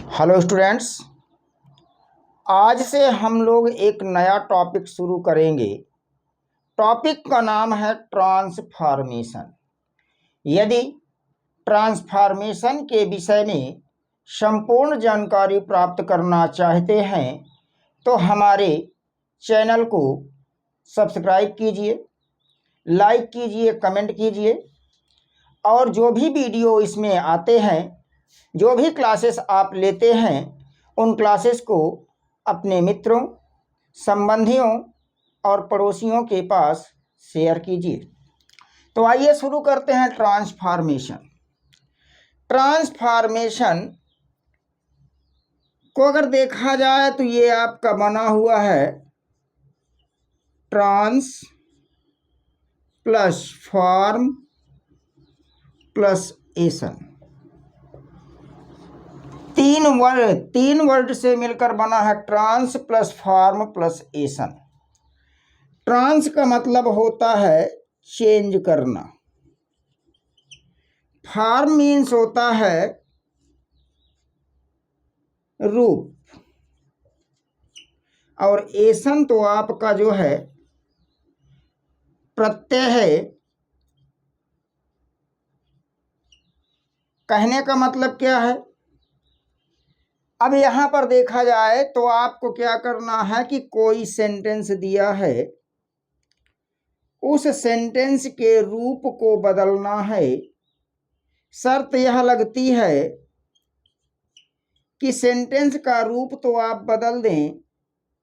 Hello students, आज से हम लोग एक नया टॉपिक शुरू करेंगे। टॉपिक का नाम है ट्रांसफॉर्मेशन। यदि ट्रांसफॉर्मेशन के विषय में संपूर्ण जानकारी प्राप्त करना चाहते हैं तो हमारे चैनल को सब्सक्राइब कीजिए, लाइक कीजिए, कमेंट कीजिए और जो भी वीडियो इसमें आते हैं, जो भी क्लासेस आप लेते हैं, उन क्लासेस को अपने मित्रों, संबंधियों और पड़ोसियों के पास शेयर कीजिए। तो आइए शुरू करते हैं ट्रांसफॉर्मेशन। ट्रांसफॉर्मेशन को अगर देखा जाए तो ये आपका बना हुआ है ट्रांस प्लस फॉर्म प्लस एशन। तीन वर्ड से मिलकर बना है trans plus form plus ation. Trans का मतलब होता है चेंज करना, फॉर्म मीन्स होता है रूप, और एशन तो आपका जो है प्रत्यय है। कहने का मतलब क्या है, अब यहां पर देखा जाए तो आपको क्या करना है कि कोई सेंटेंस दिया है, उस सेंटेंस के रूप को बदलना है। शर्त यह लगती है कि सेंटेंस का रूप तो आप बदल दें,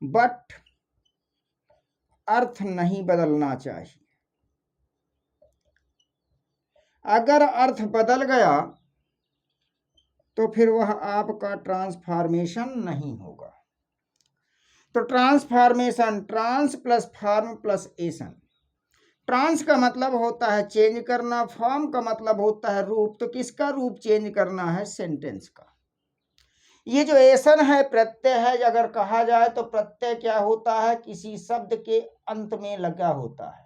बट अर्थ नहीं बदलना चाहिए। अगर अर्थ बदल गया तो फिर वह आपका ट्रांसफॉर्मेशन नहीं होगा। तो transformation, trans plus form plus ation. Trans का मतलब होता है चेंज करना, फॉर्म का मतलब होता है रूप। तो किसका रूप चेंज करना है? सेंटेंस का। ये जो एशन है प्रत्यय है। अगर कहा जाए तो प्रत्यय क्या होता है? किसी शब्द के अंत में लगा होता है,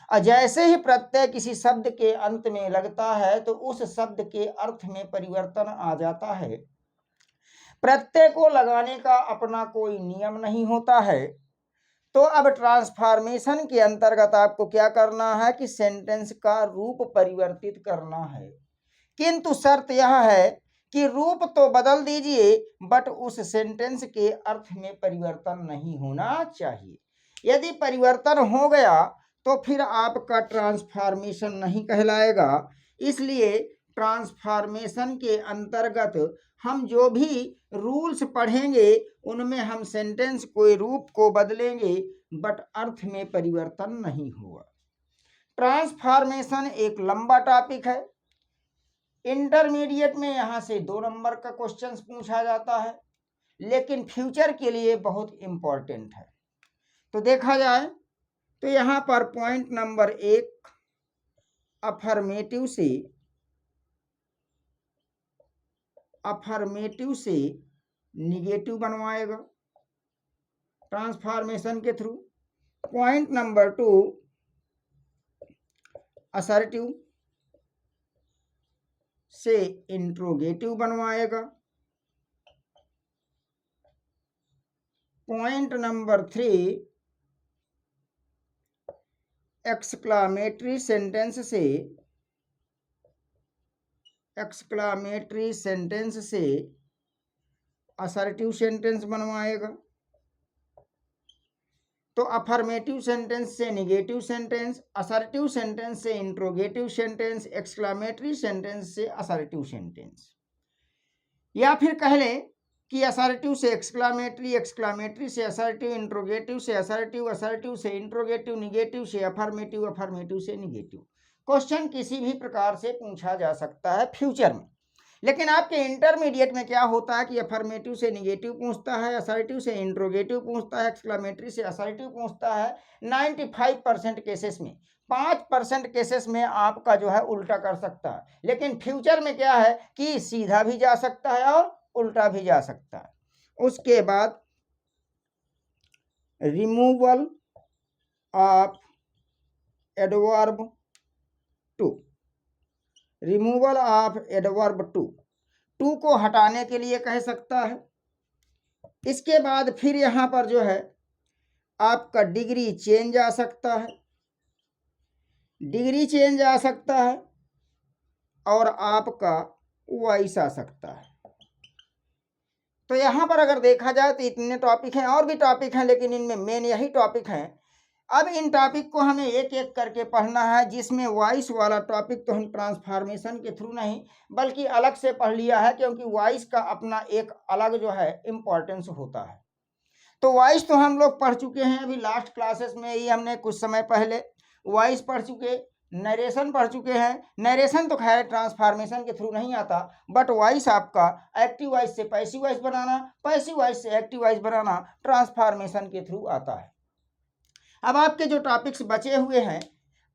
और जैसे ही प्रत्यय किसी शब्द के अंत में लगता है तो उस शब्द के अर्थ में परिवर्तन आ जाता है। प्रत्यय को लगाने का अपना कोई नियम नहीं होता है। तो अब ट्रांसफॉर्मेशन के अंतर्गत आपको क्या करना है कि सेंटेंस का रूप परिवर्तित करना है, किंतु शर्त यह है कि रूप तो बदल दीजिए, बट उस सेंटेंस के अर्थ में परिवर्तन नहीं होना चाहिए। यदि परिवर्तन हो गया तो फिर आपका ट्रांसफॉर्मेशन नहीं कहलाएगा। इसलिए ट्रांसफॉर्मेशन के अंतर्गत हम जो भी रूल्स पढ़ेंगे उनमें हम सेंटेंस को, रूप को बदलेंगे, बट अर्थ में परिवर्तन नहीं होगा। ट्रांसफॉर्मेशन एक लंबा टॉपिक है। इंटरमीडिएट में यहाँ से 2 नंबर का क्वेश्चन पूछा जाता है, लेकिन फ्यूचर के लिए बहुत इंपॉर्टेंट है। तो देखा जाए तो यहाँ पर पॉइंट नंबर 1 अफर्मेटिव से निगेटिव बनवाएगा ट्रांसफॉर्मेशन के थ्रू। पॉइंट नंबर 2 असर्टिव से इंट्रोगेटिव बनवाएगा। पॉइंट नंबर 3 एक्सक्लामेटरी सेंटेंस से असर्टिव सेंटेंस बनवाएगा। तो अफर्मेटिव सेंटेंस से निगेटिव सेंटेंस, असर्टिव सेंटेंस से इंट्रोगेटिव सेंटेंस, एक्सक्लामेटरी सेंटेंस से असर्टिव सेंटेंस। या फिर कह लें कि असर्टिव से एक्सक्लामेटरी, एक्सक्लामेटरी से असर्टिव, इंट्रोगेटिव से असर्टिव, असर्टिव से इंट्रोगेटिव, निगेटिव से अफर्मेटिव, अफर्मेटिव से निगेटिव। क्वेश्चन किसी भी प्रकार से पूछा जा सकता है फ्यूचर में। लेकिन आपके इंटरमीडिएट में क्या होता है कि अफर्मेटिव से निगेटिव पूछता है, असर्टिव से इंट्रोगेटिव पूछता है, एक्सक्लामेटरी से असर्टिव पूछता है। 95% केसेस में, 5% केसेस में आपका जो है उल्टा कर सकता है। लेकिन फ्यूचर में क्या है कि सीधा भी जा सकता है और उल्टा भी जा सकता है। उसके बाद removal of adverb too, removal of adverb too. Too को हटाने के लिए कह सकता है। इसके बाद फिर यहाँ पर जो है आपका डिग्री चेंज आ सकता है, डिग्री चेंज आ सकता है और आपका वॉइस आ सकता है। तो यहाँ पर अगर देखा जाए तो इतने टॉपिक हैं, और भी टॉपिक हैं लेकिन इनमें मेन यही टॉपिक हैं। अब इन टॉपिक को हमें एक एक करके पढ़ना है, जिसमें वॉइस वाला टॉपिक तो हम ट्रांसफॉर्मेशन के थ्रू नहीं बल्कि अलग से पढ़ लिया है, क्योंकि वॉइस का अपना एक अलग जो है इम्पोर्टेंस होता है। तो वॉइस तो हम लोग पढ़ चुके हैं, अभी लास्ट क्लासेस में ही हमने कुछ समय पहले वॉइस पढ़ चुके, नरेशन पढ़ चुके हैं। नरेशन तो खैर ट्रांसफॉर्मेशन के थ्रू नहीं आता, बट वॉइस आपका एक्टिव वॉइस से पैसिव वॉइस बनाना, पैसिव वॉइस से एक्टिव वॉइस बनाना ट्रांसफॉर्मेशन के थ्रू आता है। अब आपके जो टॉपिक्स बचे हुए हैं,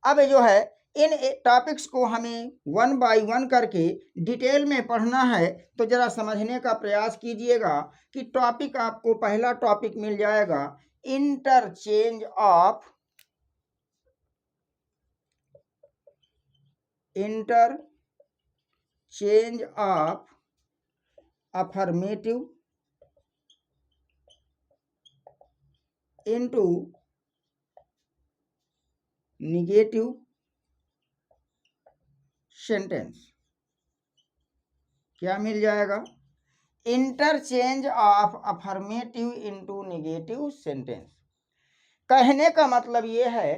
अब जो है इन टॉपिक्स को हमें वन बाय वन करके डिटेल में पढ़ना है। तो जरा समझने का प्रयास कीजिएगा कि टॉपिक आपको पहला टॉपिक मिल जाएगा interchange of affirmative into negative sentence. क्या मिल जाएगा? Interchange of affirmative into negative sentence. कहने का मतलब ये है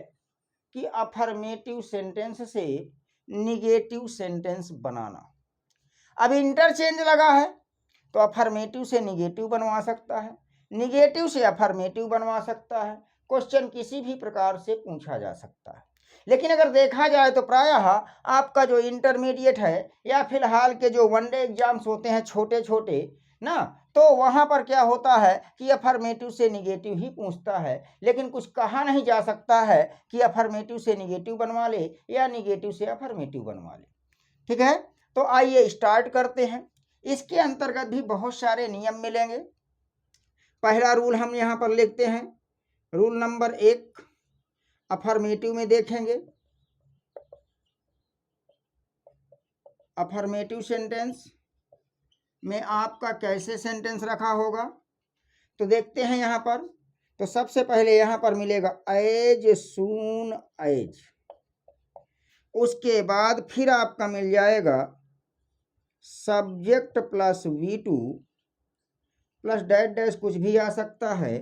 कि अफर्मेटिव सेंटेंस से निगेटिव सेंटेंस बनाना। अब इंटरचेंज लगा है तो अफर्मेटिव से निगेटिव बनवा सकता है, निगेटिव से अफर्मेटिव बनवा सकता है। क्वेश्चन किसी भी प्रकार से पूछा जा सकता है। लेकिन अगर देखा जाए तो प्रायः आपका जो इंटरमीडिएट है या फिलहाल के जो वनडे एग्जाम्स होते हैं छोटे छोटे ना, तो वहाँ पर क्या होता है कि अफर्मेटिव से निगेटिव ही पूछता है, लेकिन कुछ कहा नहीं जा सकता है कि अफर्मेटिव से निगेटिव बनवा ले या निगेटिव से अफर्मेटिव बनवा ले। ठीक है, तो आइए स्टार्ट करते हैं। इसके अंतर्गत भी बहुत सारे नियम मिलेंगे। पहला रूल हम यहाँ पर लिखते हैं, रूल नंबर 1 अफर्मेटिव में देखेंगे। अफर्मेटिव सेंटेंस में आपका कैसे सेंटेंस रखा होगा, तो देखते हैं यहाँ पर। तो सबसे पहले यहाँ पर मिलेगा एज सून एज, उसके बाद फिर आपका मिल जाएगा subject plus V2 plus dash dash, कुछ भी आ सकता है,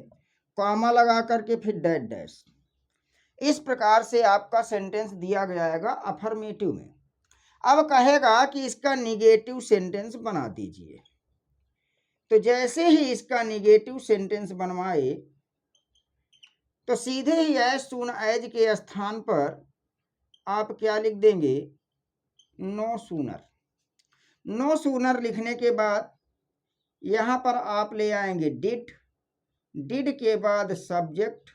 कॉमा लगा करके फिर डैश डैश। इस प्रकार से आपका सेंटेंस दिया जाएगा अफर्मेटिव में। अब कहेगा कि इसका निगेटिव सेंटेंस बना दीजिए। तो जैसे ही इसका निगेटिव सेंटेंस बनवाए तो सीधे ही एज सून एज के स्थान पर आप क्या लिख देंगे? No sooner. नो सूनर लिखने के बाद यहाँ पर आप ले आएंगे डिड, डिड के बाद सब्जेक्ट,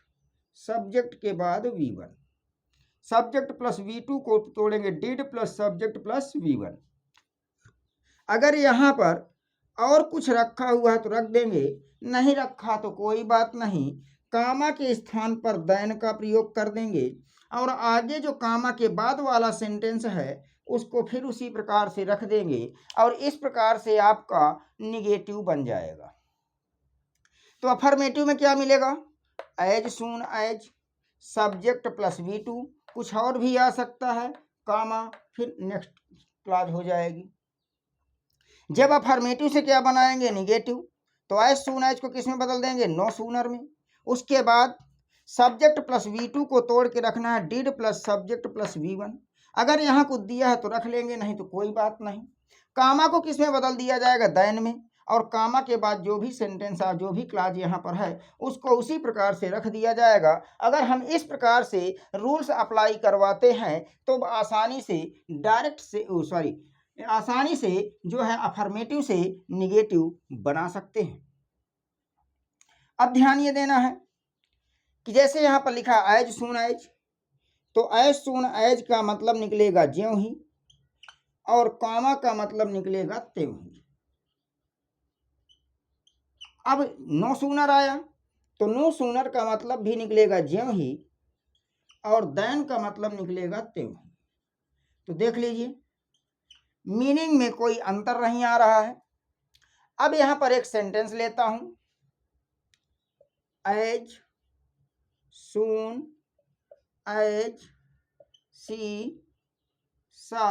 सब्जेक्ट के बाद V1, सब्जेक्ट प्लस V2 को तोड़ेंगे did plus subject plus V1। अगर यहाँ पर और कुछ रखा हुआ है तो रख देंगे, नहीं रखा तो कोई बात नहीं, कामा के स्थान पर देन का प्रयोग कर देंगे और आगे जो कामा के बाद वाला सेंटेंस है उसको फिर उसी प्रकार से रख देंगे और इस प्रकार से आपका निगेटिव बन जाएगा। तो अफर्मेटिव में क्या मिलेगा? As soon as, subject plus V2, कुछ और भी आ सकता है, कामा, फिर नेक्स्ट क्लॉज हो जाएगी। जब अफर्मेटिव से क्या बनाएंगे? निगेटिव, तो एज सून एज को किस में बदल देंगे? नो सूनर में। उसके बाद सब्जेक्ट प्लस V2 को तोड़ के रखना है did plus subject plus V1। अगर यहाँ कुछ दिया है तो रख लेंगे, नहीं तो कोई बात नहीं। कामा को किस में बदल दिया जाएगा? दैन में, और कामा के बाद जो भी सेंटेंस जो भी क्लॉज यहाँ पर है उसको उसी प्रकार से रख दिया जाएगा। अगर हम इस प्रकार से रूल्स अप्लाई करवाते हैं तो आसानी से डायरेक्ट से आसानी से जो है अफर्मेटिव से निगेटिव बना सकते हैं। अब ध्यान ये देना है कि जैसे यहाँ पर लिखा एज सून एज, तो एज सून एज का मतलब निकलेगा ज्यों ही, और कामा का मतलब निकलेगा त्यों ही। अब नो सूनर आया तो नो सूनर का मतलब भी निकलेगा ज्यों ही और देन का मतलब निकलेगा त्यों ही। तो देख लीजिए, मीनिंग में कोई अंतर नहीं आ रहा है। अब यहां पर एक सेंटेंस लेता हूं, एज सून एज सी सा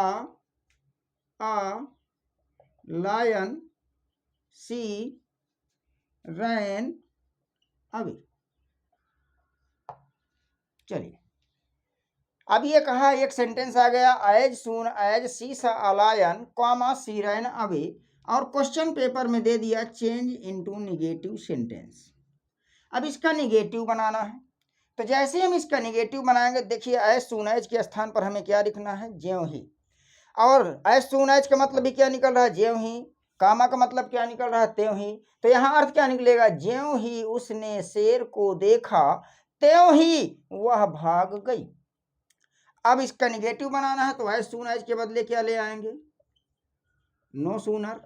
आ लायन सी रैन अवे। चलिए, अब ये कहा एक सेंटेंस आ गया, एज सून एज सी सा आ लायन कॉमा सी रैन अवे, और क्वेश्चन पेपर में दे दिया चेंज इनटू निगेटिव सेंटेंस। अब इसका निगेटिव बनाना है। तो जैसे हम इसका निगेटिव बनाएंगे, देखिए एज सून एज के स्थान पर हमें क्या लिखना है, ज्यों ही। और एज सून एज का मतलब भी क्या निकल रहा है, ज्यों ही। कामा का मतलब क्या निकल रहा है, त्यों ही। तो यहाँ अर्थ क्या निकलेगा, ज्यों ही उसने शेर को देखा त्यों ही वह भाग गई। अब इसका निगेटिव बनाना है, तो एज सून एज के बदले क्या ले आएंगे, no sooner.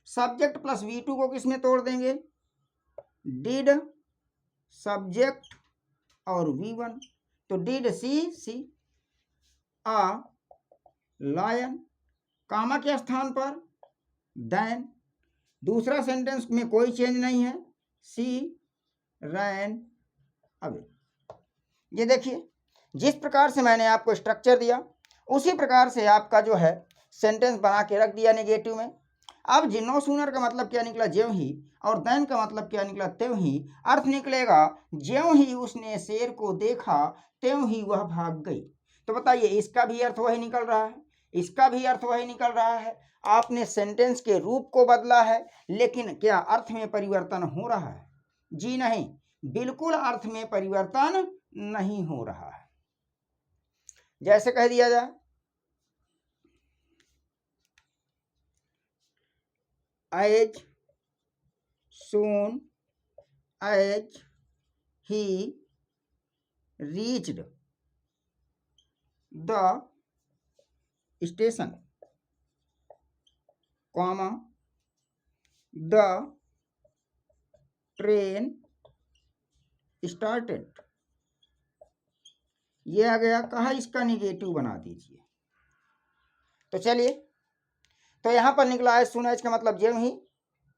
Subject plus V2 को किस में तोड़ देंगे, डिड सब्जेक्ट और V1। तो डिड सी आ लायन, कामा के स्थान पर देन। दूसरा सेंटेंस में कोई चेंज नहीं है, सी रैन अवे। ये देखिए, जिस प्रकार से मैंने आपको स्ट्रक्चर दिया उसी प्रकार से आपका जो है सेंटेंस बना के रख दिया नेगेटिव में। अब नो सूनर का मतलब क्या निकला, ज्यों ही, और देन का मतलब क्या निकला, त्यों ही। अर्थ निकलेगा ज्यों ही उसने शेर को देखा त्यों ही वह भाग गई। तो बताइए, इसका भी अर्थ वही निकल रहा है, इसका भी अर्थ वही निकल रहा है। आपने सेंटेंस के रूप को बदला है, लेकिन क्या अर्थ में परिवर्तन हो रहा है, जी नहीं, बिल्कुल अर्थ में परिवर्तन नहीं हो रहा है। जैसे कह दिया जाए, as soon as he reached the station comma the train started. ये आ गया, कहा इसका निगेटिव बना दीजिए। तो चलिए, तो यहां पर निकला है सुन एज का मतलब ज्यों ही,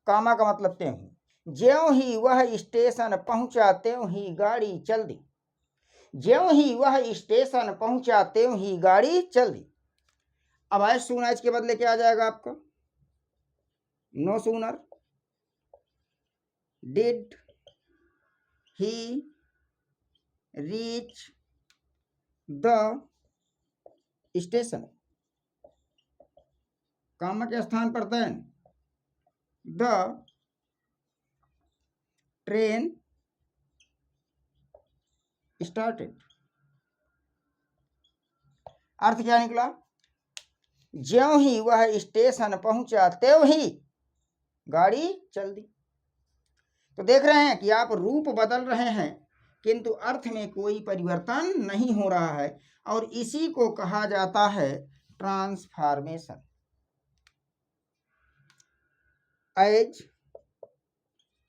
कामा का मतलब त्यों ही। ज्यों ही वह स्टेशन पहुंचा त्यों ही गाड़ी चल दी, ज्यों ही वह स्टेशन पहुंचा त्यों ही गाड़ी चल दी। अब एज सुन एज के बदले क्या आ जाएगा आपका, no sooner did he reach the station, comma के स्थान पर देन द ट्रेन स्टार्टेड। अर्थ क्या निकला, ज्यों ही वह स्टेशन पहुंचा त्यों ही गाड़ी चल दी। तो देख रहे हैं कि आप रूप बदल रहे हैं किंतु अर्थ में कोई परिवर्तन नहीं हो रहा है, और इसी को कहा जाता है transformation. As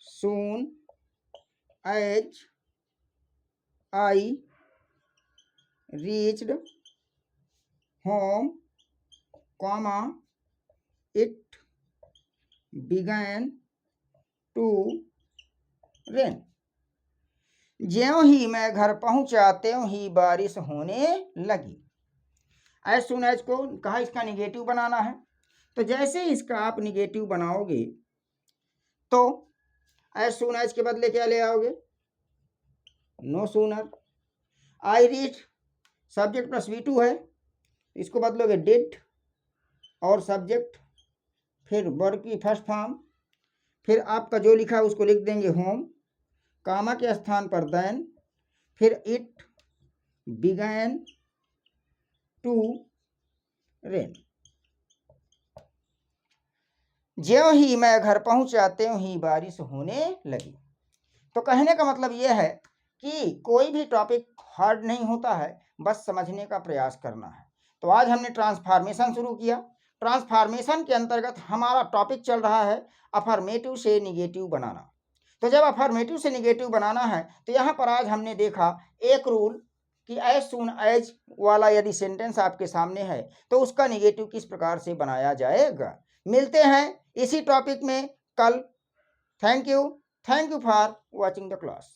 soon as I reached home comma it began to rain. ज्यों ही मैं घर पहुंचा त्यों ही बारिश होने लगी। एज सून एज को कहा इसका निगेटिव बनाना है। तो जैसे इसका आप निगेटिव बनाओगे तो एज सून एज के बदले क्या ले आओगे, no sooner. I reach subject plus V2 है, इसको बदलोगे डिड और सब्जेक्ट, फिर वर्ब की फर्स्ट फॉर्म, फिर आपका जो लिखा है उसको लिख देंगे होम, कामा के स्थान पर देन, फिर इट बिगैन टू रेन। ज्यों ही मैं घर पहुंचा त्यों ही बारिश होने लगी। तो कहने का मतलब यह है कि कोई भी टॉपिक हार्ड नहीं होता है, बस समझने का प्रयास करना है। तो आज हमने ट्रांसफॉर्मेशन शुरू किया। ट्रांसफॉर्मेशन के अंतर्गत हमारा टॉपिक चल रहा है अफर्मेटिव से निगेटिव बनाना। तो जब अफर्मेटिव से निगेटिव बनाना है तो यहाँ पर आज हमने देखा एक रूल कि एज सून एज वाला यदि सेंटेंस आपके सामने है तो उसका निगेटिव किस प्रकार से बनाया जाएगा। मिलते हैं इसी टॉपिक में कल। Thank you for watching the class.